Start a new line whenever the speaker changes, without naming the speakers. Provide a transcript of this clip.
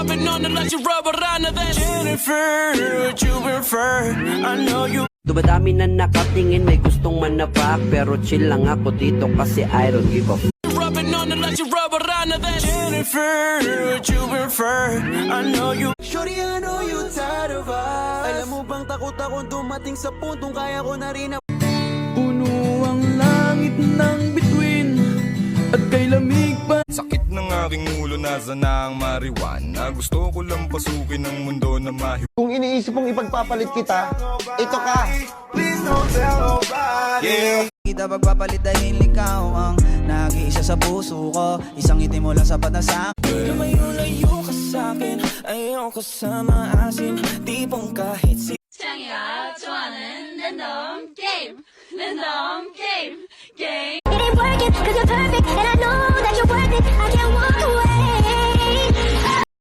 rubbing on it like you rubber on it. Jennifer, would you prefer? I know you.
Dumadami na nakatingin, may gustong manapak, pero chill lang ako dito kasi I don't give a f***.
Rubbing on it like you rubber on it. Jennifer, would you prefer? I know you.
Shorty, I know you tired of us. Alam mo bang takot akong dumating sa puntong kaya ko na rin na puno ang langit ng bituin at kay lamig pa.
Sakit ng aking ulo, nasa na ang marijuana. Gusto ko lang pasukin ang mundo na mahiw.
Kung iniisip mong ipagpapalit kita, ito ka.
Please don't tell nobody. Yeah.
Kita pagpapalit dahil ikaw ang nag-iisa sa puso ko. Isang ngiti mo lang sapat na sa akin. Lumayo-layo ka sa'kin, ayaw ko sa maasim. Tipong kahit si
창이가 좋아하는 랜덤 게임, 랜덤 게임, 게임.
It ain't working, cause you're perfect, and I know that you're worth it. I can't walk away.